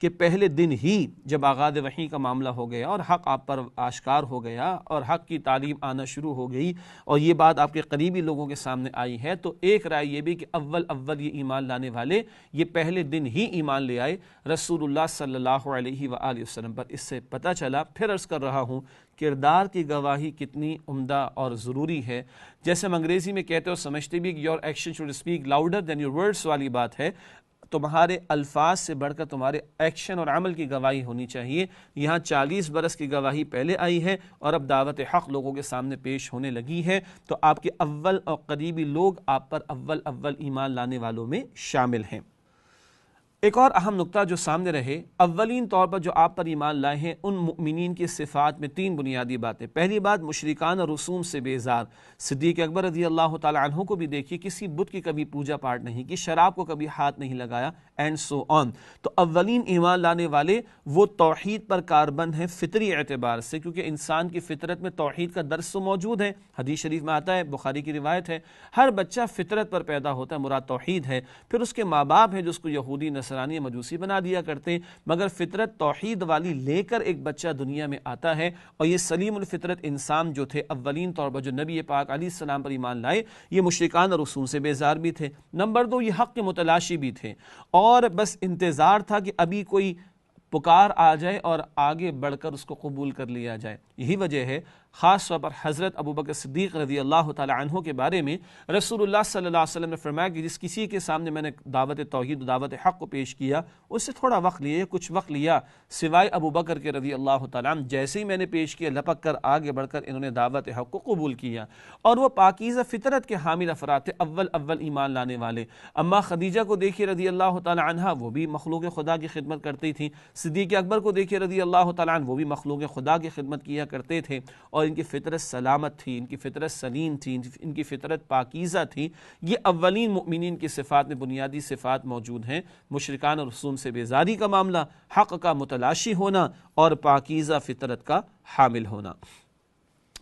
کہ پہلے دن ہی جب آغاز وحی کا معاملہ ہو گیا اور حق آپ پر آشکار ہو گیا اور حق کی تعلیم آنا شروع ہو گئی اور یہ بات آپ کے قریبی لوگوں کے سامنے آئی ہے، تو ایک رائے یہ بھی کہ اول یہ ایمان لانے والے یہ پہلے دن ہی ایمان لے آئے رسول اللہ صلی اللہ علیہ وآلہ وسلم پر۔ اس سے پتہ چلا، پھر عرض کر رہا ہوں، کردار کی گواہی کتنی عمدہ اور ضروری ہے۔ جیسے ہم انگریزی میں کہتے اور سمجھتے بھی کہ your action should speak louder than your words والی بات ہے، تمہارے الفاظ سے بڑھ کر تمہارے ایکشن اور عمل کی گواہی ہونی چاہیے۔ یہاں 40 برس کی گواہی پہلے آئی ہے اور اب دعوت حق لوگوں کے سامنے پیش ہونے لگی ہے، تو آپ کے اول اور قریبی لوگ آپ پر اول ایمان لانے والوں میں شامل ہیں۔ ایک اور اہم نقطہ جو سامنے رہے، اولین طور پر جو آپ پر ایمان لائے ہیں ان مؤمنین کی صفات میں 3 بنیادی باتیں۔ پہلی بات، مشرکان اور رسوم سے بیزار۔ صدیق اکبر رضی اللہ تعالی عنہ کو بھی دیکھیے، کسی بت کی کبھی پوجا پاٹ نہیں کی، شراب کو کبھی ہاتھ نہیں لگایا، اینڈ سو آن۔ تو اولین ایمان لانے والے وہ توحید پر کاربند ہیں فطری اعتبار سے، کیونکہ انسان کی فطرت میں توحید کا درس تو موجود ہے۔ حدیث شریف میں آتا ہے، بخاری کی روایت ہے، ہر بچہ فطرت پر پیدا ہوتا ہے، مراد توحید ہے۔ پھر اس کے ماں باپ ہیں جو اس کو یہودی نصرانی مجوسی بنا دیا کرتے ہیں، مگر فطرت توحید والی لے کر ایک بچہ دنیا میں آتا ہے، اور یہ سلیم الفطرت انسان جو تھے اولین طور پر جو نبی پاک علیہ السلام پر ایمان لائے، یہ مشرکان اور رسوم سے بیزار بھی تھے۔ نمبر 2، یہ حق کے متلاشی بھی تھے، اور بس انتظار تھا کہ ابھی کوئی پکار آ جائے اور آگے بڑھ کر اس کو قبول کر لیا جائے۔ یہی وجہ ہے خاص طور پر حضرت ابوبکر صدیق رضی اللہ تعالی عنہ کے بارے میں رسول اللہ صلی اللہ علیہ وسلم نے فرمایا کہ جس کسی کے سامنے میں نے دعوت توحید و دعوت حق کو پیش کیا، اس سے تھوڑا وقت لیا، کچھ وقت لیا، سوائے ابوبکر کے رضی اللہ تعالی عنہ، جیسے ہی میں نے پیش کیا لپک کر آگے بڑھ کر انہوں نے دعوت حق کو قبول کیا، اور وہ پاکیزہ فطرت کے حامل افراد تھے، اول ایمان لانے والے۔ اما خدیجہ کو دیکھیے رضی اللہ تعالی عنہ، وہ بھی مخلوق خدا کی خدمت کرتی تھی۔ صدیق اکبر کو دیکھیے رضی اللہ تعالی عنہ، وہ بھی مخلوق خدا کی خدمت کیا کرتے تھے، اور ان کی فطرت سلامت تھی، ان کی فطرت سلیم تھی، ان کی فطرت پاکیزہ تھی۔ یہ اولین مؤمنین کی صفات میں بنیادی صفات موجود ہیں، مشرکان اور رسوم سے بیزاری کا معاملہ، حق کا متلاشی ہونا، اور پاکیزہ فطرت کا حامل ہونا۔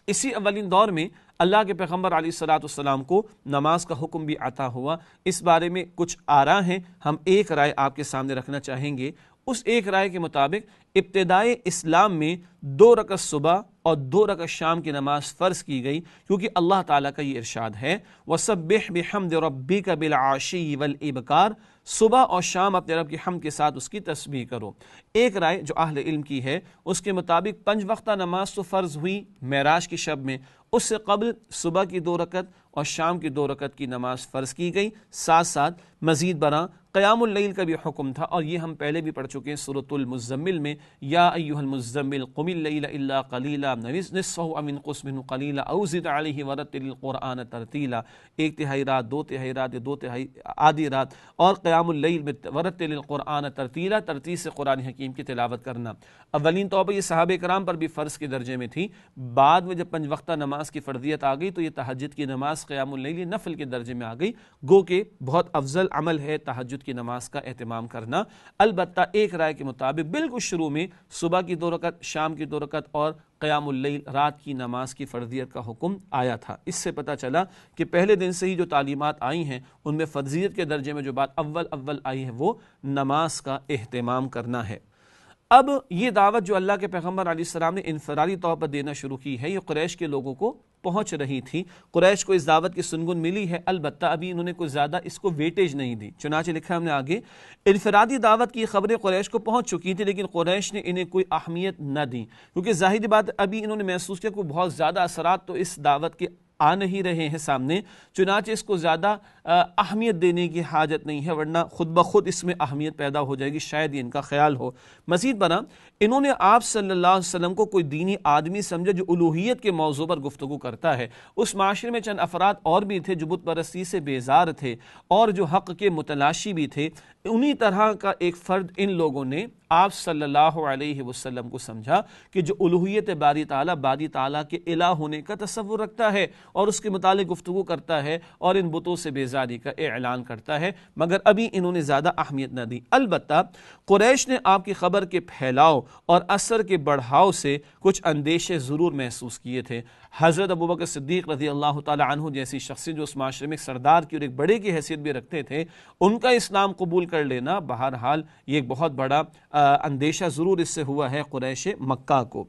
اسی اولین دور میں اللہ کے پیغمبر علیہ الصلوۃ والسلام کو نماز کا حکم بھی عطا ہوا۔ اس بارے میں کچھ آراء ہیں، ہم ایک رائے آپ کے سامنے رکھنا چاہیں گے۔ اس ایک رائے کے مطابق ابتدائے اسلام میں 2 رکعت صبح اور 2 رکعت شام کی نماز فرض کی گئی، کیونکہ اللہ تعالیٰ کا یہ ارشاد ہے وَسَبِّحْ بِحَمْدِ رَبِّكَ بِالْعَشِيِّ وَالْإِبْكَارِ، صبح اور شام اپنے رب کی حمد کے ساتھ اس کی تسبیح کرو۔ ایک رائے جو اہل علم کی ہے، اس کے مطابق 5 وقتہ نماز تو فرض ہوئی معراج کی شب میں، اس سے قبل صبح کی 2 رکعت اور شام کی 2 رکعت کی نماز فرض کی گئی، ساتھ ساتھ مزید برآں قیام اللیل کا بھی حکم تھا، اور یہ ہم پہلے بھی پڑھ چکے ہیں سورۃ المزمل میں، یا ایھا المزمل قم اللیل الا قلیلا نصفہ او انقص منہ قلیلا او زد علیہ ورتل القرآن ترتیلا، 1/3 رات، 2/3 رات یا 2/3 آدھی رات، اور قیام اللیل میں ورتل القرآن ترتیلا، ترتیل سے قرآن حکیم کی تلاوت کرنا۔ اولین طور پر یہ صحابہ کرام پر بھی فرض کے درجے میں تھی، بعد میں جب 5 وقتہ نماز کی فرضیت آ گئی تو یہ تہجد کی نماز قیام اللیل نفل کے درجے میں آ گئی، گو کہ بہت افضل عمل ہے تہجد کی نماز کا اہتمام کرنا۔ البتہ ایک رائے کے مطابق بالکل شروع میں صبح کی 2 رکعت، شام کی 2 رکعت اور قیام اللیل رات کی نماز کی فرضیت کا حکم آیا تھا۔ اس سے پتہ چلا کہ پہلے دن سے ہی جو تعلیمات آئی ہیں ان میں فرضیت کے درجے میں جو بات اول آئی ہے وہ نماز کا اہتمام کرنا ہے۔ اب یہ دعوت جو اللہ کے پیغمبر علیہ السلام نے انفرادی طور پر دینا شروع کی ہے، یہ قریش کے لوگوں کو پہنچ رہی تھی، قریش کو اس دعوت کی سنگن ملی ہے، البتہ ابھی انہوں نے کوئی زیادہ اس کو ویٹیج نہیں دی۔ چنانچہ لکھا ہم نے آگے، انفرادی دعوت کی خبریں قریش کو پہنچ چکی تھی، لیکن قریش نے انہیں کوئی اہمیت نہ دی، کیونکہ ظاہری بات ابھی انہوں نے محسوس کیا کوئی بہت زیادہ اثرات تو اس دعوت کے آ نہیں رہے ہیں سامنے، چنانچہ اس کو زیادہ اہمیت دینے کی حاجت نہیں ہے، ورنہ خود بخود اس میں اہمیت پیدا ہو جائے گی، شاید یہ ان کا خیال ہو۔ مزید برآں انہوں نے آپ صلی اللہ علیہ وسلم کو کوئی دینی آدمی سمجھا جو الوہیت کے موضوع پر گفتگو کرتا ہے۔ اس معاشرے میں چند افراد اور بھی تھے جو بت پرستی سے بیزار تھے اور جو حق کے متلاشی بھی تھے، انہی طرح کا ایک فرد ان لوگوں نے آپ صلی اللہ علیہ وسلم کو سمجھا کہ جو الوہیت باری تعالیٰ کے الہ ہونے کا تصور رکھتا ہے اور اس کے متعلق گفتگو کرتا ہے اور ان بتوں سے بیزاری کا اعلان کرتا ہے، مگر ابھی انہوں نے زیادہ اہمیت نہ دی۔ البتہ قریش نے آپ کی خبر کے پھیلاؤ اور اثر کے بڑھاؤ سے کچھ اندیشے ضرور محسوس کیے تھے۔ حضرت ابوبکر صدیق رضی اللہ تعالی عنہ جیسی شخصیت جو اس معاشرے میں ایک سردار کی اور ایک بڑے کی حیثیت بھی رکھتے تھے، ان کا اسلام قبول کر لینا بہرحال یہ ایک بہت بڑا اندیشہ ضرور اس سے ہوا ہے قریش مکہ کو۔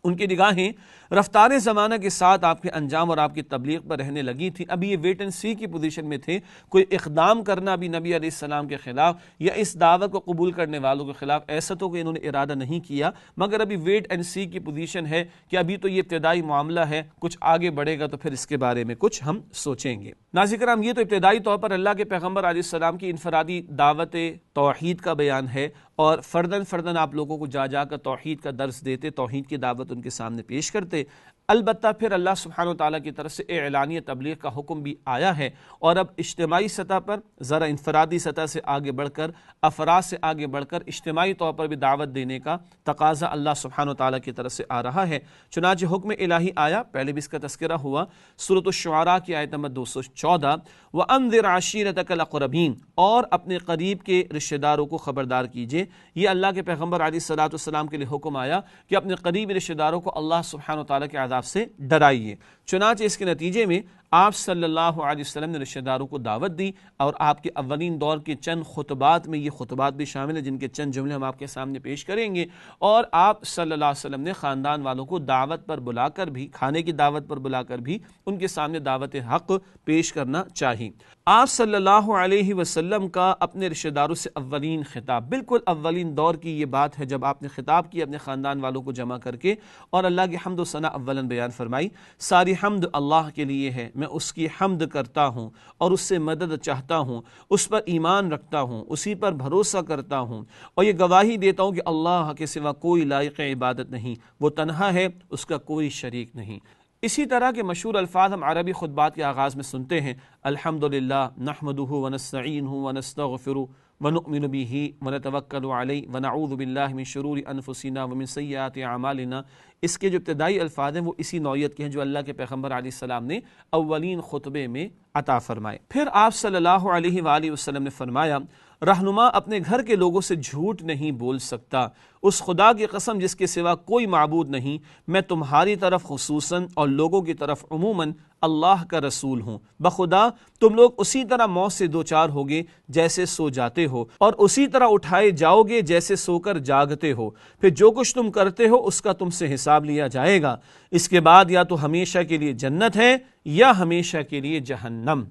ان کی نگاہیں رفتار زمانہ کے ساتھ آپ کے انجام اور آپ کی تبلیغ پر رہنے لگی تھی۔ ابھی یہ ویٹ اینڈ سی کی پوزیشن میں تھے، کوئی اقدام کرنا بھی نبی علیہ السلام کے خلاف یا اس دعوت کو قبول کرنے والوں کے خلاف ایسا تو کہ انہوں نے ارادہ نہیں کیا، مگر ابھی ویٹ اینڈ سی کی پوزیشن ہے کہ ابھی تو یہ ابتدائی معاملہ ہے، کچھ آگے بڑھے گا تو پھر اس کے بارے میں کچھ ہم سوچیں گے۔ ناظرین کرام، یہ تو ابتدائی طور پر اللہ کے پیغمبر علیہ السلام کی انفرادی دعوت توحید کا بیان ہے، اور فرداً آپ لوگوں کو جا کر توحید کا درس دیتے، توحید کی دعوت ان کے سامنے پیش کرتے۔ البتہ پھر اللہ سبحانہ وتعالیٰ کی طرف سے اعلانیہ تبلیغ کا حکم بھی آیا ہے، اور اب اجتماعی سطح پر ذرا انفرادی سطح سے آگے بڑھ کر، افراد سے آگے بڑھ کر اجتماعی طور پر بھی دعوت دینے کا تقاضا اللہ سبحانہ وتعالیٰ کی طرف سے آ رہا ہے۔ چنانچہ حکم الہی آیا، پہلے بھی اس کا تذکرہ ہوا، سورۃ الشعراء کی آیت نمبر 214، وَأَنذِرْ عَشِيرَتَكَ الْأَقْرَبِينَ، اور اپنے قریب کے رشتہ داروں کو خبردار کیجئے۔ یہ اللہ کے پیغمبر علیہ السلام کے لیے حکم آیا کہ اپنے قریبی رشتہ داروں کو اللہ سبحانہ وتعالیٰ کے عذاب سے ڈرائیے۔ چنانچہ اس کے نتیجے میں آپ صلی اللہ علیہ وسلم نے رشتہ داروں کو دعوت دی، اور آپ کے اولین دور کے چند خطبات میں یہ خطبات بھی شامل ہیں، جن کے چند جملے ہم آپ کے سامنے پیش کریں گے۔ اور آپ صلی اللہ علیہ وسلم نے خاندان والوں کو دعوت پر بلا کر بھی، کھانے کی دعوت پر بلا کر بھی ان کے سامنے دعوت حق پیش کرنا چاہیے۔ آپ صلی اللہ علیہ وسلم کا اپنے رشتہ داروں سے اولین خطاب، بالکل اولین دور کی یہ بات ہے جب آپ نے خطاب کیا اپنے خاندان والوں کو جمع کر کے، اور اللہ کی حمد و ثنا اولاً بیان فرمائی۔ ساری حمد اللہ کے لیے ہے، میں اس کی حمد کرتا ہوں اور اس سے مدد چاہتا ہوں، اس پر ایمان رکھتا ہوں، اسی پر بھروسہ کرتا ہوں، اور یہ گواہی دیتا ہوں کہ اللہ کے سوا کوئی لائق عبادت نہیں، وہ تنہا ہے، اس کا کوئی شریک نہیں۔ اسی طرح کے مشہور الفاظ ہم عربی خطبات کے آغاز میں سنتے ہیں، الحمدللہ نحمدہ ونستعینہ ونستغفرہ ونؤمن به ونتوکل علیہ ونعوذ باللہ من شرور انفسنا ومن سیئات اعمالنا۔ اس کے جو ابتدائی الفاظ ہیں وہ اسی نوعیت کے ہیں جو اللہ کے پیغمبر علیہ السلام نے اولین خطبے میں عطا فرمائے۔ پھر آپ صلی اللہ علیہ وآلہ وسلم نے فرمایا، رہنما اپنے گھر کے لوگوں سے جھوٹ نہیں بول سکتا، اس خدا کی قسم جس کے سوا کوئی معبود نہیں، میں تمہاری طرف خصوصاً اور لوگوں کی طرف عموماً اللہ کا رسول ہوں۔ بخدا تم لوگ اسی طرح موت سے دوچار ہوگے جیسے سو جاتے ہو، اور اسی طرح اٹھائے جاؤ گے جیسے سو کر جاگتے ہو، پھر جو کچھ تم کرتے ہو اس کا تم سے حساب لیا جائے گا۔ اس کے بعد یا تو ہمیشہ کے لیے جنت ہے یا ہمیشہ کے لیے جہنم۔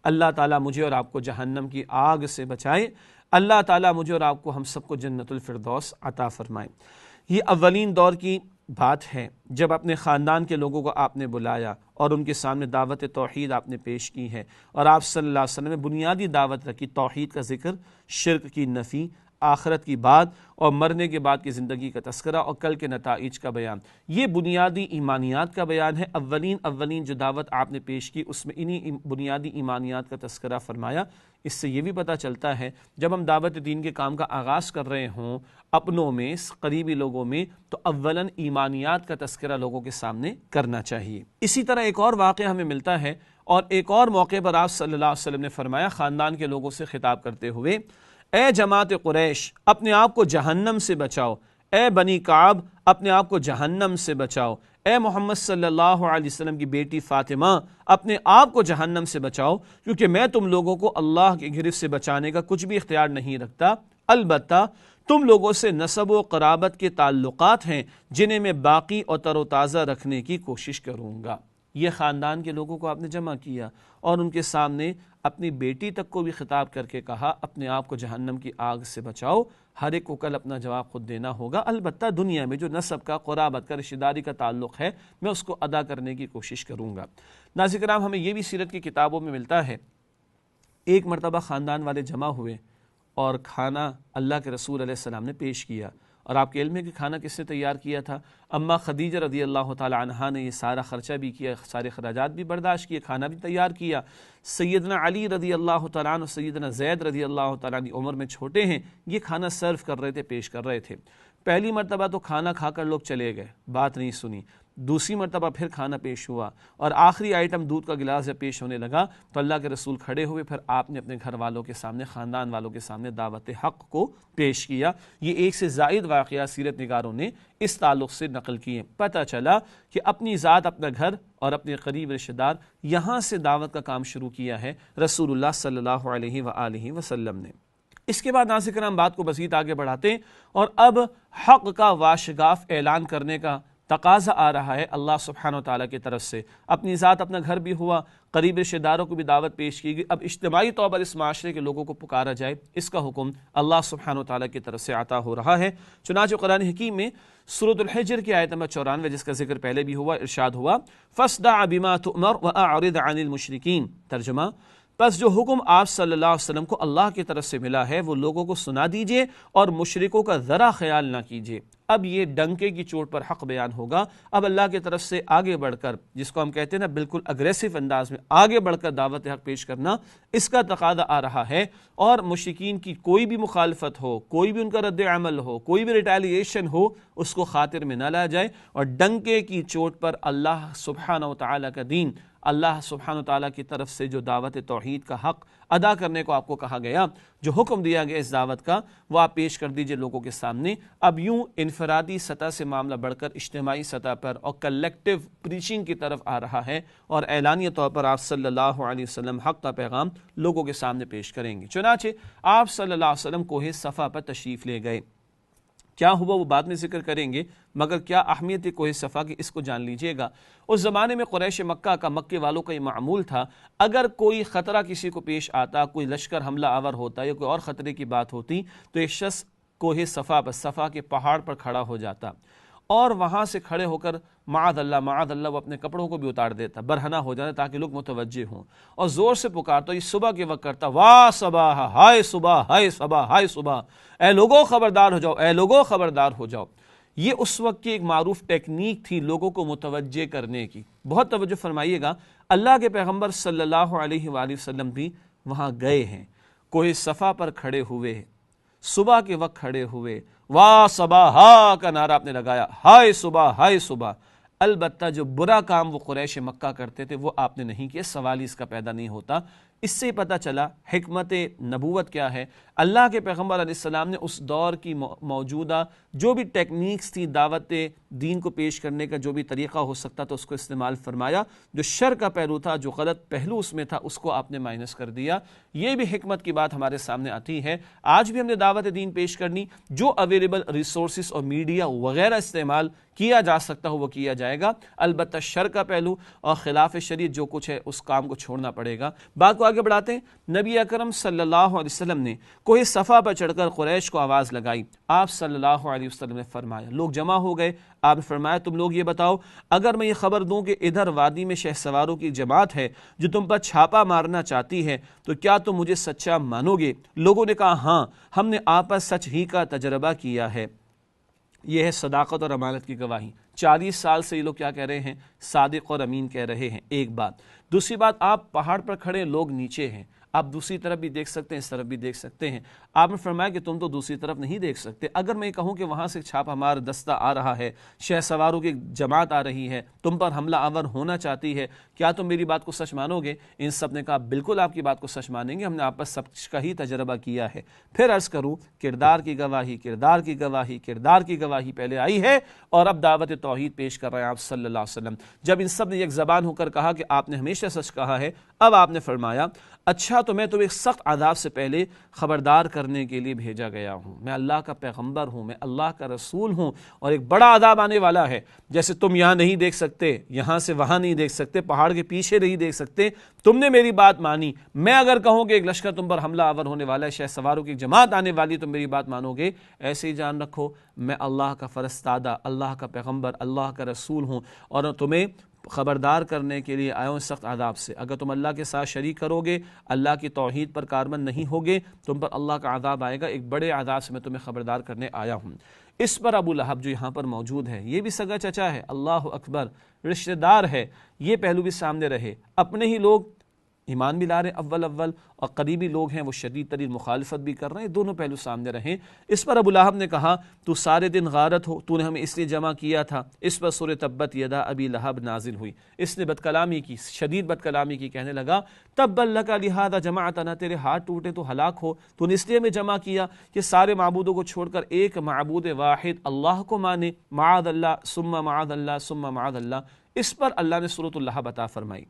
اللہ تعالیٰ مجھے اور آپ کو جہنم کی آگ سے بچائے، اللہ تعالیٰ مجھے اور آپ کو ہم سب کو جنت الفردوس عطا فرمائے۔ یہ اولین دور کی بات ہے جب اپنے خاندان کے لوگوں کو آپ نے بلایا اور ان کے سامنے دعوت توحید آپ نے پیش کی ہے، اور آپ صلی اللہ علیہ وسلم نے بنیادی دعوت رکھی، توحید کا ذکر، شرک کی نفی، آخرت کی بات اور مرنے کے بعد کی زندگی کا تذکرہ اور کل کے نتائج کا بیان۔ یہ بنیادی ایمانیات کا بیان ہے۔ اولین جو دعوت آپ نے پیش کی اس میں انہی بنیادی ایمانیات کا تذکرہ فرمایا۔ اس سے یہ بھی پتہ چلتا ہے جب ہم دعوت دین کے کام کا آغاز کر رہے ہوں اپنوں میں، قریبی لوگوں میں، تو اولاً ایمانیات کا تذکرہ لوگوں کے سامنے کرنا چاہیے۔ اسی طرح ایک اور واقعہ ہمیں ملتا ہے، اور ایک اور موقع پر آپ صلی اللہ علیہ وسلم نے فرمایا خاندان کے لوگوں سے خطاب کرتے ہوئے، اے جماعت قریش اپنے آپ کو جہنم سے بچاؤ، اے بنی کعب اپنے آپ کو جہنم سے بچاؤ، اے محمد صلی اللہ علیہ وسلم کی بیٹی فاطمہ اپنے آپ کو جہنم سے بچاؤ، کیونکہ میں تم لوگوں کو اللہ کی گرفت سے بچانے کا کچھ بھی اختیار نہیں رکھتا، البتہ تم لوگوں سے نسب و قرابت کے تعلقات ہیں جنہیں میں باقی اور تر و تازہ رکھنے کی کوشش کروں گا۔ یہ خاندان کے لوگوں کو آپ نے جمع کیا اور ان کے سامنے اپنی بیٹی تک کو بھی خطاب کر کے کہا اپنے آپ کو جہنم کی آگ سے بچاؤ۔ ہر ایک کو کل اپنا جواب خود دینا ہوگا، البتہ دنیا میں جو نسب کا، قرابت کا، رشتہ داری کا تعلق ہے میں اس کو ادا کرنے کی کوشش کروں گا۔ ناظرین کرام، ہمیں یہ بھی سیرت کی کتابوں میں ملتا ہے، ایک مرتبہ خاندان والے جمع ہوئے اور کھانا اللہ کے رسول علیہ السلام نے پیش کیا، اور آپ کے علم ہے کہ کھانا کس نے تیار کیا تھا؟ اماں خدیجہ رضی اللہ تعالی عنہا نے یہ سارا خرچہ بھی کیا، سارے اخراجات بھی برداشت کیے، کھانا بھی تیار کیا۔ سیدنا علی رضی اللہ تعالیٰ عنہ، سیدنا زید رضی اللہ تعالیٰ عنہ عمر میں چھوٹے ہیں، یہ کھانا سرو کر رہے تھے، پیش کر رہے تھے۔ پہلی مرتبہ تو کھانا کھا کر لوگ چلے گئے، بات نہیں سنی۔ دوسری مرتبہ پھر کھانا پیش ہوا اور آخری آئٹم دودھ کا گلاس جب پیش ہونے لگا تو اللہ کے رسول کھڑے ہوئے، پھر آپ نے اپنے گھر والوں کے سامنے، خاندان والوں کے سامنے دعوت حق کو پیش کیا۔ یہ ایک سے زائد واقعات سیرت نگاروں نے اس تعلق سے نقل کیے۔ پتہ چلا کہ اپنی ذات، اپنا گھر اور اپنے قریب رشتہ دار، یہاں سے دعوت کا کام شروع کیا ہے رسول اللہ صلی اللہ علیہ وآلہ وسلم نے۔ اس کے بعد ناظرین کرام بات کو مزید آگے بڑھاتے ہیں اور اب حق کا واشگاف اعلان کرنے کا تقاضا آ رہا ہے اللہ سبحانہ و تعالیٰ کی طرف سے۔ اپنی ذات، اپنا گھر بھی ہوا، قریب رشتہ داروں کو بھی دعوت پیش کی گئی، اب اجتماعی طور پر اس معاشرے کے لوگوں کو پکارا جائے، اس کا حکم اللہ سبحانہ و تعالیٰ کی طرف سے عطا ہو رہا ہے۔ چنانچہ قرآن حکیم میں سورۃ الحجر کی آیت نمبر 94 جس کا ذکر پہلے بھی ہوا، ارشاد ہوا فَاصْدَعْ بِمَا تُؤْمَرُ وَأَعْرِضْ عَنِ الْمُشْرِكِينَ۔ ترجمہ، پس جو حکم آپ صلی اللہ علیہ وسلم کو اللہ کی طرف سے ملا ہے وہ لوگوں کو سنا دیجئے اور مشرکوں کا ذرا خیال نہ کیجئے۔ اب یہ ڈنکے کی چوٹ پر حق بیان ہوگا۔ اب اللہ کی طرف سے آگے بڑھ کر، جس کو ہم کہتے ہیں نا بالکل اگریسو انداز میں آگے بڑھ کر دعوت حق پیش کرنا، اس کا تقاضا آ رہا ہے، اور مشرکین کی کوئی بھی مخالفت ہو، کوئی بھی ان کا رد عمل ہو، کوئی بھی ریٹیلیشن ہو، اس کو خاطر میں نہ لایا جائے، اور ڈنکے کی چوٹ پر اللہ سبحانہ و تعالیٰ کا دین، اللہ سبحانہ و تعالیٰ کی طرف سے جو دعوت توحید کا حق ادا کرنے کو آپ کو کہا گیا، جو حکم دیا گیا اس دعوت کا، وہ آپ پیش کر دیجئے لوگوں کے سامنے۔ اب یوں انفرادی سطح سے معاملہ بڑھ کر اجتماعی سطح پر اور کلیکٹیو پریچنگ کی طرف آ رہا ہے، اور اعلانیہ طور پر آپ صلی اللہ علیہ وسلم حق کا پیغام لوگوں کے سامنے پیش کریں گے۔ چنانچہ آپ صلی اللہ علیہ وسلم کوہ صفا پر تشریف لے گئے۔ کیا ہوا وہ بعد میں ذکر کریں گے، مگر کیا اہمیت کوہ صفا کی اس کو جان لیجئے گا۔ اس زمانے میں قریش مکہ کا، مکے والوں کا یہ معمول تھا، اگر کوئی خطرہ کسی کو پیش آتا، کوئی لشکر حملہ آور ہوتا یا کوئی اور خطرے کی بات ہوتی، تو ایک شخص کوہ صفا پر، صفا کے پہاڑ پر کھڑا ہو جاتا اور وہاں سے کھڑے ہو کر معاذ اللہ وہ اپنے کپڑوں کو بھی اتار دیتا، برہنہ ہو جاتا تاکہ لوگ متوجہ ہوں، اور زور سے پکارتا، یہ صبح کے وقت کرتا، واہ صباح، ہائے صبح، ہائے صبح، ہائے صبح، اے لوگوں خبردار ہو جاؤ، اے لوگوں خبردار ہو جاؤ۔ یہ اس وقت کی ایک معروف ٹیکنیک تھی لوگوں کو متوجہ کرنے کی۔ بہت توجہ فرمائیے گا، اللہ کے پیغمبر صلی اللہ علیہ وآلہ وسلم بھی وہاں گئے ہیں، کوہ صفا پر کھڑے ہوئے ہیں، صبح کے وقت کھڑے ہوئے، واہ صبح ہا کا نعرہ آپ نے لگایا، ہائے صبح، ہائے صبح۔ البتہ جو برا کام وہ قریش مکہ کرتے تھے وہ آپ نے نہیں کیا، سوال ہی اس کا پیدا نہیں ہوتا۔ اس سے پتہ چلا حکمت نبوت کیا ہے۔ اللہ کے پیغمبر علیہ السلام نے اس دور کی موجودہ جو بھی ٹیکنیکس تھی دعوت دین کو پیش کرنے کا، جو بھی طریقہ ہو سکتا تھا اس کو استعمال فرمایا، جو شر کا پہلو تھا، جو غلط پہلو اس میں تھا، اس کو آپ نے مائنس کر دیا۔ یہ بھی حکمت کی بات ہمارے سامنے آتی ہے۔ آج بھی ہم نے دعوت دین پیش کرنی، جو اویلیبل ریسورسز اور میڈیا وغیرہ استعمال کیا جا سکتا ہو وہ کیا جائے گا، البتہ شر کا پہلو اور خلاف شریعت جو کچھ ہے اس کام کو چھوڑنا پڑے گا۔ بات کو آگے بڑھاتے ہیں، نبی اکرم صلی اللہ علیہ وسلم نے کوہ صفا پر چڑھ کر قریش کو آواز لگائی۔ آپ صلی اللہ علیہ وسلم نے فرمایا، لوگ جمع ہو گئے، آپ نے فرمایا تم لوگ یہ بتاؤ، اگر میں یہ خبر دوں کہ ادھر وادی میں شہ سواروں کی جماعت ہے جو تم پر چھاپا مارنا چاہتی ہے تو کیا تم مجھے سچا مانو گے؟ لوگوں نے کہا ہاں، ہم نے آپ پر سچ ہی کا تجربہ کیا ہے۔ یہ ہے صداقت اور امانت کی گواہی۔ 40 سال سے یہ لوگ کیا کہہ رہے ہیں؟ صادق اور امین کہہ رہے ہیں، ایک بات۔ دوسری بات، آپ پہاڑ پر کھڑے، لوگ نیچے ہیں، آپ دوسری طرف بھی دیکھ سکتے ہیں، اس طرف بھی دیکھ سکتے ہیں۔ آپ نے فرمایا کہ تم تو دوسری طرف نہیں دیکھ سکتے، اگر میں کہوں کہ وہاں سے چھاپا مار دستہ آ رہا ہے، شہ سواروں کی جماعت آ رہی ہے، تم پر حملہ آور ہونا چاہتی ہے، کیا تم میری بات کو سچ مانو گے؟ ان سب نے کہا بالکل آپ کی بات کو سچ مانیں گے، ہم نے آپ پر سچ کا ہی تجربہ کیا ہے۔ پھر عرض کروں، کردار کی گواہی، کردار کی گواہی، کردار کی گواہی پہلے آئی ہے، اور اب دعوت توحید پیش کر رہے ہیں آپ صلی اللہ علیہ وسلم۔ جب ان سب نے ایک زبان ہو کر کہا کہ آپ نے ہمیشہ سچ کہا ہے، اب آپ نے فرمایا اچھا تو میں تو ایک سخت عذاب سے پہلے خبردار کرنے کے لیے بھیجا گیا ہوں، میں اللہ کا پیغمبر ہوں، میں اللہ کا رسول ہوں، اور ایک بڑا عذاب آنے والا ہے، جیسے تم یہاں نہیں دیکھ سکتے، یہاں سے وہاں نہیں دیکھ سکتے، پہاڑ کے پیچھے نہیں دیکھ سکتے، تم نے میری بات مانی، میں اگر کہوں کہ ایک لشکر تم پر حملہ آور ہونے والا ہے، شہ سواروں کی جماعت آنے والی، تم میری بات مانو گے؟ ایسے ہی جان رکھو میں اللہ کا فرستادہ، اللہ کا پیغمبر، اللہ کا رسول ہوں، اور تمہیں خبردار کرنے کے لیے آیا ہوں سخت عذاب سے۔ اگر تم اللہ کے ساتھ شریک کرو گے، اللہ کی توحید پر کاربند نہیں ہوگے، تم پر اللہ کا عذاب آئے گا، ایک بڑے عذاب سے میں تمہیں خبردار کرنے آیا ہوں۔ اس پر ابو لہب جو یہاں پر موجود ہے، یہ بھی سگا چچا ہے، اللہ اکبر، رشتہ دار ہے، یہ پہلو بھی سامنے رہے، اپنے ہی لوگ ایمان بھی لا رہے ہیں اول اور قریبی لوگ ہیں وہ شدید ترین مخالفت بھی کر رہے ہیں، دونوں پہلو سامنے رہیں۔ اس پر ابو لہب نے کہا تو سارے دن غارت ہو، تو نے ہمیں اس لیے جمع کیا تھا۔ اس پر سورہ تبت یدا ابی لہب نازل ہوئی، اس نے بد کلامی کی، شدید بد کلامی کی، کہنے لگا تبا لک لہذا جمعتنا، تیرے ہاتھ ٹوٹے تو ہلاک ہو، تو نے اس لیے ہمیں جمع کیا کہ سارے معبودوں کو چھوڑ کر ایک معبود واحد اللہ کو مانے، معاذ اللہ ثم معاذ اللہ ثم معاذ اللہ۔ اس پر اللہ نے سورۃ اللہب عطا فرمائی،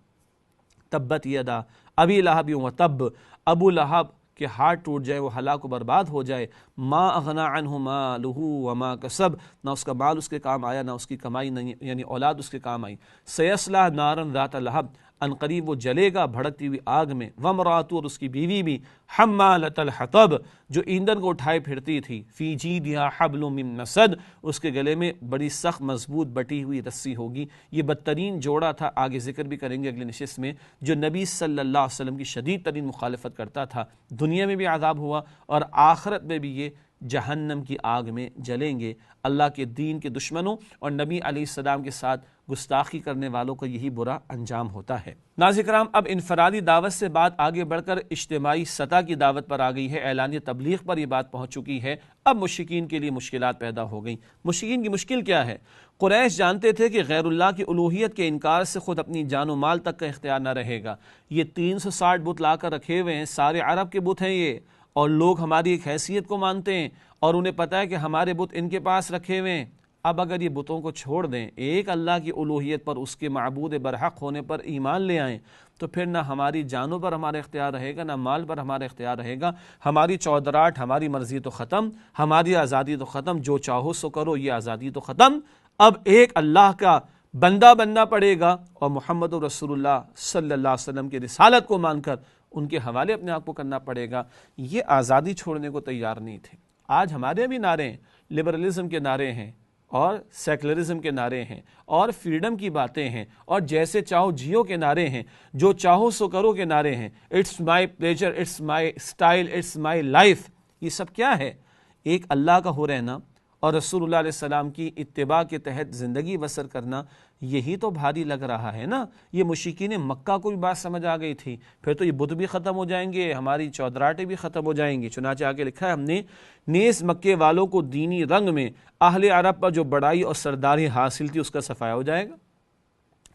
تبت یدا ابی لہب و تب، ابو لہب کہ ہاتھ ٹوٹ جائے، وہ ہلاک و برباد ہو جائے، ما اغنا عنہ مالہ وما کسب، نہ اس کا مال اس کے کام آیا، نہ اس کی کمائی، یعنی اولاد اس کے کام آئی۔ سیصلی نارا ذات لہب، ان قریب وہ جلے گا بھڑکتی ہوئی آگ میں، وامرأتہ، اور اس کی بیوی بھی، حمالۃ الحطب، جو ایندھن کو اٹھائے پھرتی تھی، فی جیدہا حبل من مسد، اس کے گلے میں بڑی سخت مضبوط بٹی ہوئی رسی ہوگی۔ یہ بدترین جوڑا تھا، آگے ذکر بھی کریں گے اگلے نشست میں، جو نبی صلی اللہ علیہ وسلم کی شدید ترین مخالفت کرتا تھا۔ دنیا میں بھی عذاب ہوا اور آخرت میں بھی یہ جہنم کی آگ میں جلیں گے۔ اللہ کے دین کے دشمنوں اور نبی علیہ السلام کے ساتھ گستاخی کرنے والوں کا یہی برا انجام ہوتا ہے۔ ناظرین کرام، اب انفرادی دعوت سے بات آگے بڑھ کر اجتماعی سطح کی دعوت پر آ گئی ہے، اعلانیہ تبلیغ پر یہ بات پہنچ چکی ہے۔ اب مشرکین کے لیے مشکلات پیدا ہو گئیں۔ مشرکین کی مشکل کیا ہے؟ قریش جانتے تھے کہ غیر اللہ کی الوہیت کے انکار سے خود اپنی جان و مال تک کا اختیار نہ رہے گا۔ یہ 360 بت لا کر رکھے ہوئے ہیں، سارے عرب کے بت ہیں یہ، اور لوگ ہماری ایک حیثیت کو مانتے ہیں اور انہیں پتہ ہے کہ ہمارے بت ان کے پاس رکھے ہوئے ہیں۔ اب اگر یہ بتوں کو چھوڑ دیں، ایک اللہ کی الوہیت پر، اس کے معبود برحق ہونے پر ایمان لے آئیں، تو پھر نہ ہماری جانوں پر ہمارا اختیار رہے گا، نہ مال پر ہمارا اختیار رہے گا۔ ہماری چودراہٹ، ہماری مرضی تو ختم، ہماری آزادی تو ختم، جو چاہو سو کرو، یہ آزادی تو ختم۔ اب ایک اللہ کا بندہ بننا پڑے گا اور محمد رسول اللہ صلی اللہ علیہ وسلم کی رسالت کو مان کر ان کے حوالے اپنے آپ کو کرنا پڑے گا۔ یہ آزادی چھوڑنے کو تیار نہیں تھے۔ آج ہمارے بھی نعرے ہیں، لبرلزم کے نعرے ہیں اور سیکولرزم کے نعرے ہیں اور فریڈم کی باتیں ہیں اور جیسے چاہو جیو کے نعرے ہیں، جو چاہو سو کرو کے نعرے ہیں، it's my pleasure, it's my style, it's my life. یہ سب کیا ہے؟ ایک اللہ کا ہو رہنا اور رسول اللہ علیہ السلام کی اتباع کے تحت زندگی بسر کرنا، یہی تو بھاری لگ رہا ہے نا۔ یہ مشرکین مکہ کو بھی بات سمجھ آ گئی تھی، پھر تو یہ بت بھی ختم ہو جائیں گے، ہماری چودراہٹیں بھی ختم ہو جائیں گی۔ چنانچہ آگے لکھا ہے ہم نے، نیز مکے والوں کو دینی رنگ میں اہل عرب پر جو بڑائی اور سرداری حاصل تھی اس کا صفایا ہو جائے گا۔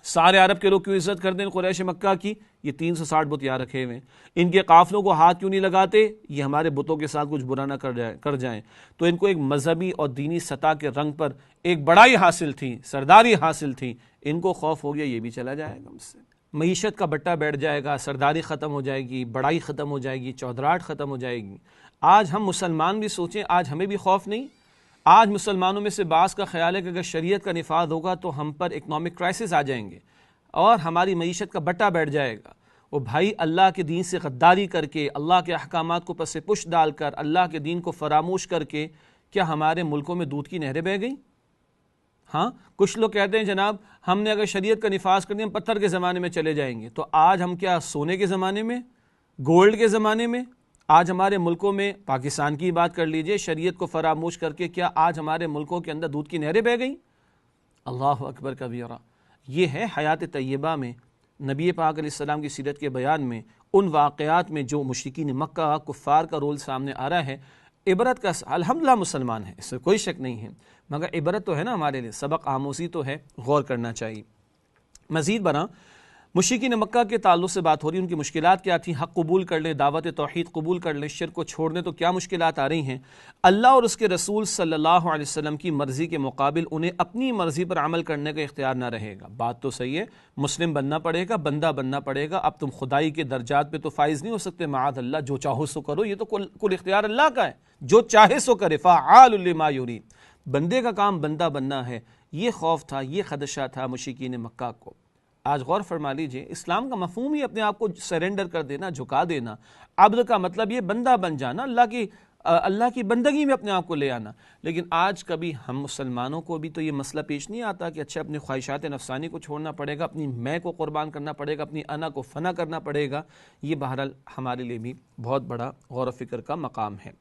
سارے عرب کے لوگ کیوں عزت کرتے ہیں قریش مکہ کی؟ یہ 360 بت یہاں رکھے ہوئے ہیں۔ ان کے قافلوں کو ہاتھ کیوں نہیں لگاتے؟ یہ ہمارے بتوں کے ساتھ کچھ برا نہ کر جائیں۔ تو ان کو ایک مذہبی اور دینی سطح کے رنگ پر ایک بڑائی حاصل تھی، سرداری حاصل تھی، ان کو خوف ہو گیا یہ بھی چلا جائے گا مجھ سے، معیشت کا بٹا بیٹھ جائے گا، سرداری ختم ہو جائے گی، بڑائی ختم ہو جائے گی، چودراہٹ ختم ہو جائے گی۔ آج ہم مسلمان بھی سوچیں، آج ہمیں بھی خوف نہیں؟ آج مسلمانوں میں سے بعض کا خیال ہے کہ اگر شریعت کا نفاذ ہوگا تو ہم پر اکنامک کرائسس آ جائیں گے اور ہماری معیشت کا بٹا بیٹھ جائے گا۔ وہ بھائی، اللہ کے دین سے غداری کر کے، اللہ کے احکامات کو پس پش ڈال کر، اللہ کے دین کو فراموش کر کے، کیا ہمارے ملکوں میں دودھ کی نہریں بہہ گئیں؟ ہاں، کچھ لوگ کہتے ہیں جناب ہم نے اگر شریعت کا نفاذ کر دیا ہم پتھر کے زمانے میں چلے جائیں گے۔ تو آج ہم کیا سونے کے زمانے میں، گولڈ کے زمانے میں؟ آج ہمارے ملکوں میں، پاکستان کی بات کر لیجئے، شریعت کو فراموش کر کے کیا آج ہمارے ملکوں کے اندر دودھ کی نہریں بہہ گئیں؟ اللہ اکبر کبیرہ۔ یہ ہے حیات طیبہ میں نبی پاک علیہ السلام کی سیرت کے بیان میں ان واقعات میں جو مشرکین مکہ کفار کا رول سامنے آ رہا ہے۔ عبرت کا الحمدللہ مسلمان ہے، اس سے کوئی شک نہیں ہے، مگر عبرت تو ہے نا ہمارے لیے، سبق آموزی تو ہے، غور کرنا چاہیے۔ مزید برآں مشرکین مکہ کے تعلق سے بات ہو رہی، ان کی مشکلات کیا تھیں؟ حق قبول کر لیں، دعوت توحید قبول کر لیں، شرک کو چھوڑ دیں تو کیا مشکلات آ رہی ہیں؟ اللہ اور اس کے رسول صلی اللہ علیہ وسلم کی مرضی کے مقابل انہیں اپنی مرضی پر عمل کرنے کا اختیار نہ رہے گا۔ بات تو صحیح ہے، مسلم بننا پڑے گا، بندہ بننا پڑے گا۔ اب تم خدائی کے درجات پہ تو فائز نہیں ہو سکتے، معاذ اللہ، جو چاہو سو کرو، یہ تو کل اختیار اللہ کا ہے، جو چاہے سو کرے، فعال لما یرید۔ بندے کا کام بندہ بننا ہے۔ یہ خوف تھا، یہ خدشہ تھا مشرکین مکہ کو۔ آج غور فرما لیجئے، اسلام کا مفہوم ہی اپنے آپ کو سرنڈر کر دینا، جھکا دینا۔ عبد کا مطلب یہ بندہ بن جانا، اللہ کی بندگی میں اپنے آپ کو لے آنا۔ لیکن آج کبھی ہم مسلمانوں کو بھی تو یہ مسئلہ پیش نہیں آتا کہ اچھا اپنی خواہشات نفسانی کو چھوڑنا پڑے گا، اپنی میں کو قربان کرنا پڑے گا، اپنی انا کو فنا کرنا پڑے گا۔ یہ بہرحال ہمارے لیے بھی بہت بڑا غور و فکر کا مقام ہے۔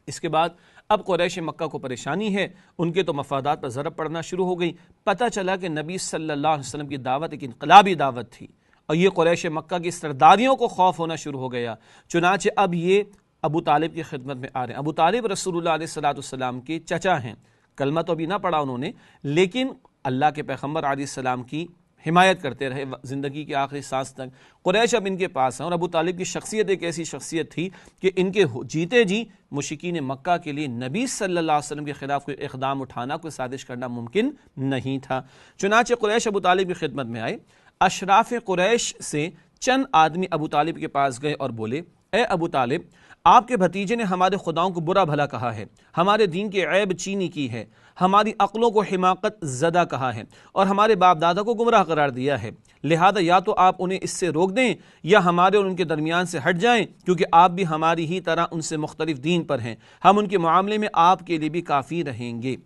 اس کے بعد اب قریش مکہ کو پریشانی ہے، ان کے تو مفادات پر ضرب پڑنا شروع ہو گئی۔ پتہ چلا کہ نبی صلی اللہ علیہ وسلم کی دعوت ایک انقلابی دعوت تھی اور یہ قریش مکہ کی سرداریوں کو خوف ہونا شروع ہو گیا۔ چنانچہ اب یہ ابو طالب کی خدمت میں آ رہے ہیں۔ ابو طالب رسول اللہ علیہ السلام کے چچا ہیں، کلمہ تو ابھی نہ پڑھا انہوں نے، لیکن اللہ کے پیغمبر علیہ السلام کی حمایت کرتے رہے زندگی کے آخری سانس تک۔ قریش اب ان کے پاس ہیں، اور ابو طالب کی شخصیت ایک ایسی شخصیت تھی کہ ان کے جیتے جی مشرکین مکہ کے لیے نبی صلی اللہ علیہ وسلم کے خلاف کوئی اقدام اٹھانا، کوئی سازش کرنا ممکن نہیں تھا۔ چنانچہ قریش ابو طالب کی خدمت میں آئے۔ اشراف قریش سے چند آدمی ابو طالب کے پاس گئے اور بولے، اے ابو طالب، آپ کے بھتیجے نے ہمارے خداؤں کو برا بھلا کہا ہے، ہمارے دین کی عیب چینی کی ہے، ہماری عقلوں کو حماقت زدہ کہا ہے، اور ہمارے باپ دادا کو گمراہ قرار دیا ہے۔ لہذا یا تو آپ انہیں اس سے روک دیں یا ہمارے اور ان کے درمیان سے ہٹ جائیں، کیونکہ آپ بھی ہماری ہی طرح ان سے مختلف دین پر ہیں، ہم ان کے معاملے میں آپ کے لیے بھی کافی رہیں گے۔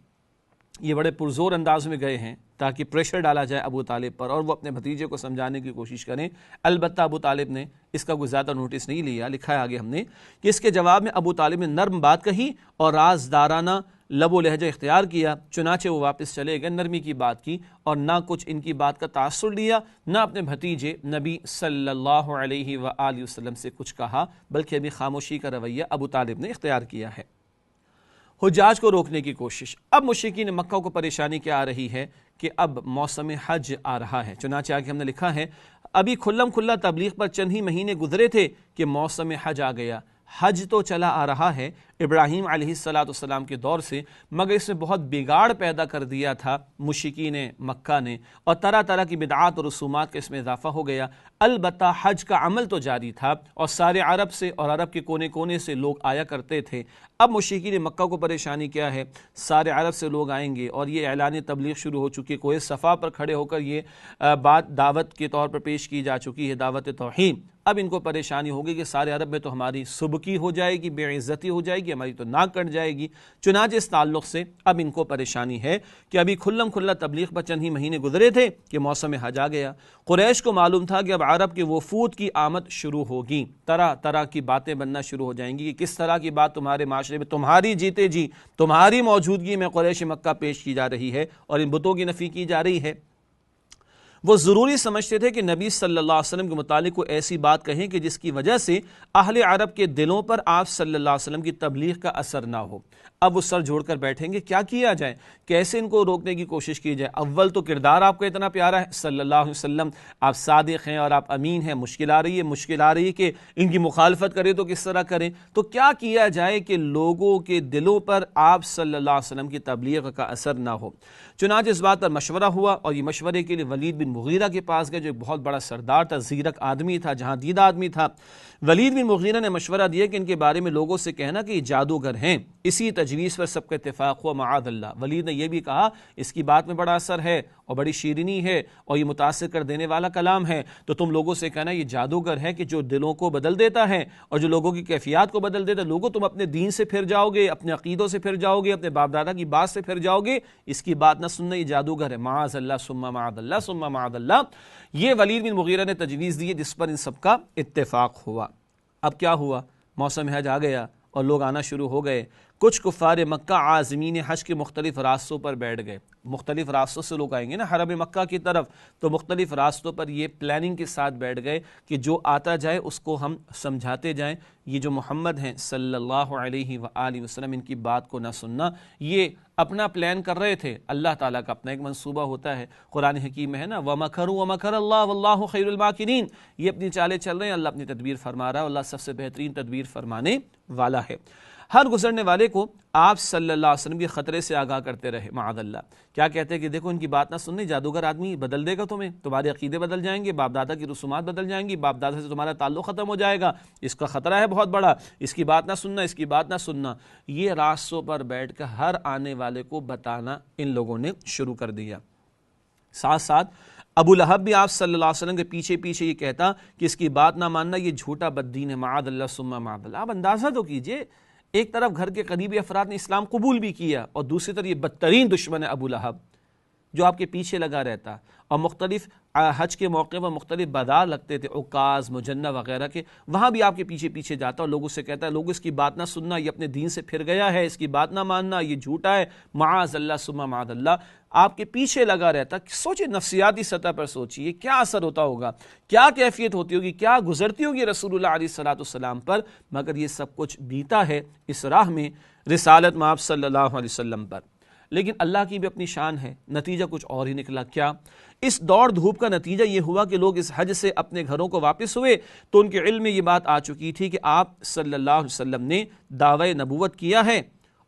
یہ بڑے پرزور انداز میں گئے ہیں تاکہ پریشر ڈالا جائے ابو طالب پر اور وہ اپنے بھتیجے کو سمجھانے کی کوشش کریں۔ البتہ ابو طالب نے اس کا کوئی زیادہ نوٹس نہیں لیا۔ لکھا ہے آگے ہم نے کہ اس کے جواب میں ابو طالب نے نرم بات کہی اور رازدارانہ لب و لہجہ اختیار کیا۔ چنانچہ وہ واپس چلے گئے، نرمی کی بات کی اور نہ کچھ ان کی بات کا تاثر لیا، نہ اپنے بھتیجے نبی صلی اللہ علیہ وآلہ وسلم سے کچھ کہا، بلکہ ابھی خاموشی کا رویہ ابو طالب نے اختیار کیا ہے۔ حجاج کو روکنے کی کوشش۔ اب مشرکین مکہ کو پریشانی کیا آ رہی ہے کہ اب موسم حج آ رہا ہے۔ چنانچہ آگے ہم نے لکھا ہے، ابھی کھلم کھلا تبلیغ پر چند ہی مہینے گزرے تھے کہ موسم حج آ گیا۔ حج تو چلا آ رہا ہے ابراہیم علیہ السلام کے دور سے، مگر اس میں بہت بگاڑ پیدا کر دیا تھا مشرکین مکہ نے، اور طرح طرح کی بدعات اور رسومات کا اس میں اضافہ ہو گیا۔ البتہ حج کا عمل تو جاری تھا اور سارے عرب سے اور عرب کے کونے کونے سے لوگ آیا کرتے تھے۔ اب مشرکین مکہ کو پریشانی کیا ہے؟ سارے عرب سے لوگ آئیں گے اور یہ اعلان تبلیغ شروع ہو چکی ہے۔ کوہ صفا پر کھڑے ہو کر یہ بات دعوت کے طور پر پیش کی جا چکی ہے، دعوت توحید۔ اب ان کو پریشانی ہوگی کہ سارے عرب میں تو ہماری سبکی ہو جائے گی، بے عزتی ہو جائے گی، ہماری تو ناک کٹ جائے گی۔ چنانچہ اس تعلق سے اب ان کو پریشانی ہے کہ ابھی کھلم کھلا تبلیغ پر چند ہی مہینے گزرے تھے کہ موسم حج آ گیا۔ قریش کو معلوم تھا کہ اب عرب کے وفود کی آمد شروع ہوگی، طرح طرح کی باتیں بننا شروع ہو جائیں گی کہ کس طرح کی بات تمہارے معاشرے میں تمہاری جیتے جی تمہاری موجودگی میں قریش مکہ پیش کی جا رہی ہے اور ان بتوں کی نفی کی جا رہی ہے۔ وہ ضروری سمجھتے تھے کہ نبی صلی اللہ علیہ وسلم کے متعلق کوئی ایسی بات کہیں کہ جس کی وجہ سے اہل عرب کے دلوں پر آپ صلی اللہ علیہ وسلم کی تبلیغ کا اثر نہ ہو۔ اب وہ سر جوڑ کر بیٹھیں گے، کیا کیا جائے، کیسے ان کو روکنے کی کوشش کی جائے۔ اول تو کردار آپ کا اتنا پیارا ہے صلی اللہ علیہ وسلم، آپ صادق ہیں اور آپ امین ہیں، مشکل آ رہی ہے کہ ان کی مخالفت کریں تو کس طرح کریں۔ تو کیا کیا جائے کہ لوگوں کے دلوں پر آپ صلی اللہ علیہ وسلم کی تبلیغ کا اثر نہ ہو۔ چنانچہ اس بات پر مشورہ ہوا اور یہ مشورے کے لیے ولید بن مغیرہ کے پاس گئے، جو ایک بہت بڑا سردار تھا، زیرک آدمی تھا، جہاں دیدہ آدمی تھا۔ ولید بن مغیرہ نے مشورہ دیا کہ ان کے بارے میں لوگوں سے کہنا کہ یہ جادوگر ہیں۔ اسی تجویز پر سب کا اتفاق ہوا، معاذ اللہ۔ ولید نے یہ بھی کہا اس کی بات میں بڑا اثر ہے اور بڑی شیرینی ہے اور یہ متاثر کر دینے والا کلام ہے، تو تم لوگوں سے کہنا یہ جادوگر ہے کہ جو دلوں کو بدل دیتا ہے اور جو لوگوں کی کیفیات کو بدل دیتا ہے۔ لوگوں تم اپنے دین سے پھر جاؤ گے، اپنے عقیدوں سے پھر جاؤ گے، اپنے باپ دادا کی بات سے پھر جاؤ گے، اس کی بات نہ سننا، یہ جادوگر ہے، معاذ اللہ ثم معاذ اللہ ثم معاذ اللہ۔ یہ ولید بن مغیرہ نے تجویز دی جس پر ان سب کا اتفاق ہوا۔ اب کیا ہوا؟ موسم حج آ گیا اور لوگ آنا شروع ہو گئے۔ کچھ کفار مکہ عازمین حج کے مختلف راستوں پر بیٹھ گئے۔ مختلف راستوں سے لوگ آئیں گے نا حرم مکہ کی طرف، تو مختلف راستوں پر یہ پلاننگ کے ساتھ بیٹھ گئے کہ جو آتا جائے اس کو ہم سمجھاتے جائیں، یہ جو محمد ہیں صلی اللہ علیہ وآلہ وسلم، ان کی بات کو نہ سننا۔ یہ اپنا پلان کر رہے تھے، اللہ تعالیٰ کا اپنا ایک منصوبہ ہوتا ہے، قرآن حکیم میں ہے نا، وَمَكَرُوا وَمَكَرَ اللَّهُ وَاللَّهُ خَيْرُ الْمَاكِرِينَ۔ یہ اپنی چالیں چل رہے ہیں، اللہ اپنی تدبیر فرما رہا ہے، اللہ سب سے بہترین تدبیر فرمانے والا ہے۔ ہر گزرنے والے کو آپ صلی اللہ علیہ وسلم کے خطرے سے آگاہ کرتے رہے، معاذ اللہ۔ کیا کہتے ہیں کہ دیکھو ان کی بات نہ سننے، جادوگر آدمی بدل دے گا تمہیں، تمہارے عقیدے بدل جائیں گے، باپ دادا کی رسومات بدل جائیں گی، باپ دادا سے تمہارا تعلق ختم ہو جائے گا، اس کا خطرہ ہے بہت بڑا، اس کی بات نہ سننا، اس کی بات نہ سننا۔ یہ راستوں پر بیٹھ کر ہر آنے والے کو بتانا ان لوگوں نے شروع کر دیا۔ ساتھ ساتھ ابو لہب بھی آپ صلی اللہ علیہ وسلم کے پیچھے پیچھے یہ کہتا کہ اس کی بات نہ ماننا، یہ جھوٹا بددین ہے، معاذ اللہ ثم معاذ اللہ۔ آپ اندازہ تو کیجئے، ایک طرف گھر کے قریبی افراد نے اسلام قبول بھی کیا اور دوسری طرف یہ بدترین دشمن ہے ابو لہب، جو آپ کے پیچھے لگا رہتا، اور مختلف حج کے موقع پر مختلف بازار لگتے تھے، عکاظ، مجنہ وغیرہ کے، وہاں بھی آپ کے پیچھے پیچھے جاتا اور لوگوں سے کہتا ہے لوگوں اس کی بات نہ سننا، یہ اپنے دین سے پھر گیا ہے، اس کی بات نہ ماننا، یہ جھوٹا ہے، معاذ اللہ ثم معاذ اللہ، آپ کے پیچھے لگا رہتا۔ سوچیں، نفسیاتی سطح پر سوچئے کیا اثر ہوتا ہوگا، کیا کیفیت ہوتی ہوگی، کیا گزرتی ہوگی رسول اللہ علیہ السلام پر، مگر یہ سب کچھ بیتا ہے اس راہ میں رسالت مآب صلی اللہ علیہ وسلم پر۔ لیکن اللہ کی بھی اپنی شان ہے، نتیجہ کچھ اور ہی نکلا۔ کیا؟ اس دوڑ دھوپ کا نتیجہ یہ ہوا کہ لوگ اس حج سے اپنے گھروں کو واپس ہوئے تو ان کے علم میں یہ بات آ چکی تھی کہ آپ صلی اللہ علیہ وسلم نے دعوی نبوت کیا ہے،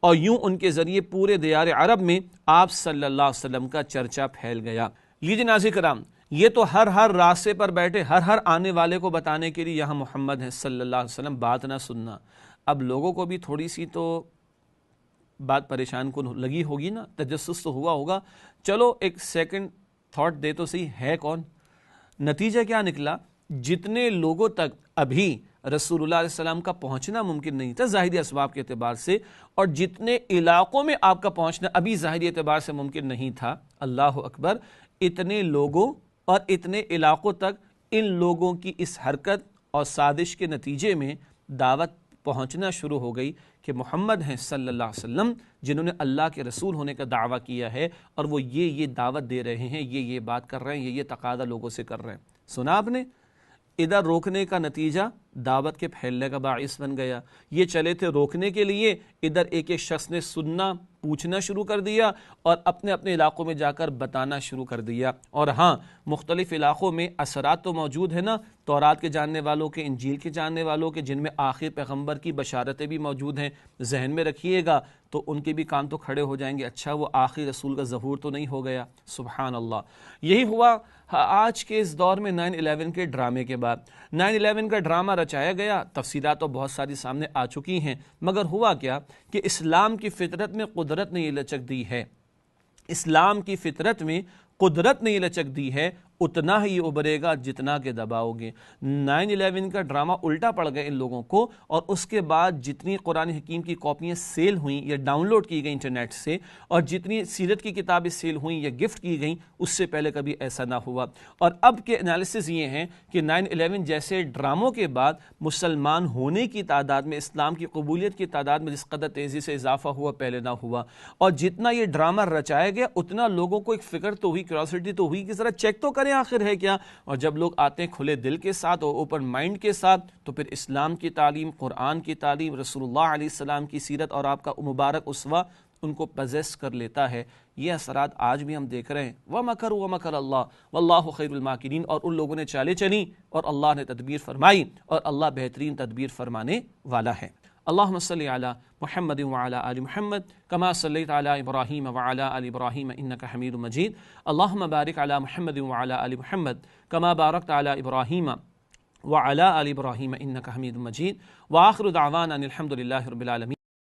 اور یوں ان کے ذریعے پورے دیار عرب میں آپ صلی اللہ علیہ وسلم کا چرچا پھیل گیا۔ لیجئے ناظرین کرام، یہ تو ہر راستے پر بیٹھے ہر آنے والے کو بتانے کے لیے یہاں محمد ہے صلی اللہ علیہ وسلم، بات نہ سننا۔ اب لوگوں کو بھی تھوڑی سی تو بات پریشان کن لگی ہوگی نا، تجسس تو ہوا ہوگا، چلو ایک سیکنڈ تھاٹ دے تو صحیح، ہے کون؟ نتیجہ کیا نکلا؟ جتنے لوگوں تک ابھی رسول اللہ علیہ السلام کا پہنچنا ممکن نہیں تھا ظاہری اسباب کے اعتبار سے، اور جتنے علاقوں میں آپ کا پہنچنا ابھی ظاہری اعتبار سے ممکن نہیں تھا، اللہ اکبر، اتنے لوگوں اور اتنے علاقوں تک ان لوگوں کی اس حرکت اور سازش کے نتیجے میں دعوت پہنچنا شروع ہو گئی کہ محمد ہیں صلی اللہ علیہ وسلم، جنہوں نے اللہ کے رسول ہونے کا دعویٰ کیا ہے، اور وہ یہ دعوت دے رہے ہیں، یہ بات کر رہے ہیں، یہ تقاضا لوگوں سے کر رہے ہیں۔ سنا آپ نے؟ ادھر روکنے کا نتیجہ دعوت کے پھیلنے کا باعث بن گیا۔ یہ چلے تھے روکنے کے لیے، ادھر ایک شخص نے سننا، پوچھنا شروع کر دیا اور اپنے علاقوں میں جا کر بتانا شروع کر دیا۔ اور ہاں، مختلف علاقوں میں اثرات تو موجود ہیں نا، تورات کے جاننے والوں کے، انجیل کے جاننے والوں کے، جن میں آخر پیغمبر کی بشارتیں بھی موجود ہیں، ذہن میں رکھیے گا تو ان کے بھی کان تو کھڑے ہو جائیں گے، اچھا وہ آخری رسول کا ظہور تو نہیں ہو گیا؟ سبحان اللہ۔ یہی ہوا آج کے اس دور میں 9/11 کے ڈرامے کے بعد۔ 9/11 کا ڈرامہ رچایا گیا، تفصیلات تو بہت ساری سامنے آ چکی ہیں، مگر ہوا کیا کہ اسلام کی فطرت میں قدرت نے یہ لچک دی ہے، اسلام کی فطرت میں قدرت نے یہ لچک دی ہے، اتنا ہی ابھرے گا جتنا کہ دباؤ گے۔ 9/11 کا ڈرامہ الٹا پڑ گیا ان لوگوں کو، اور اس کے بعد جتنی قرآن حکیم کی کاپیاں سیل ہوئیں یا ڈاؤن لوڈ کی گئیں انٹرنیٹ سے، اور جتنی سیرت کی کتابیں سیل ہوئیں یا گفٹ کی گئیں، اس سے پہلے کبھی ایسا نہ ہوا۔ اور اب کے انالیسز یہ ہیں کہ 9/11 جیسے ڈراموں کے بعد مسلمان ہونے کی تعداد میں، اسلام کی قبولیت کی تعداد میں جس قدر تیزی سے اضافہ ہوا، پہلے نہ ہوا۔ اور جتنا یہ ڈرامہ رچایا گیا، اتنا لوگوں کو ایک فکر تو ہوئی، کیوریوسٹی تو ہوئی کہ ذرا چیک تو کریں آخر ہے کیا۔ اور جب لوگ آتے ہیں کھلے دل کے ساتھ اور اوپن مائنڈ کے ساتھ، تو پھر اسلام کی تعلیم، قرآن کی تعلیم، رسول اللہ علیہ السلام کی سیرت اور آپ کا مبارک اسوہ ان کو پزیس کر لیتا ہے۔ یہ اثرات آج بھی ہم دیکھ رہے ہیں۔ وَمَكَرُوا وَمَكَرَ اللَّهُ وَاللَّهُ خَيْرُ الْمَاكِرِينَ، اور ان لوگوں نے چالیں چلیں اور اللہ نے تدبیر فرمائی، اور اللہ بہترین تدبیر فرمانے والا ہے۔ اللہم صلی علی محمد وعلی آل محمد کما صلیت علی ابراہیم وعلی آل ابراہیم انکا حمید مجید۔ اللہم بارک علی محمد وعلی آل محمد کما بارکت علی ابراہیم وعلی آل ابراہیم انکا حمید مجید۔ وآخر دعوانا ان الحمد للہ رب العالمین۔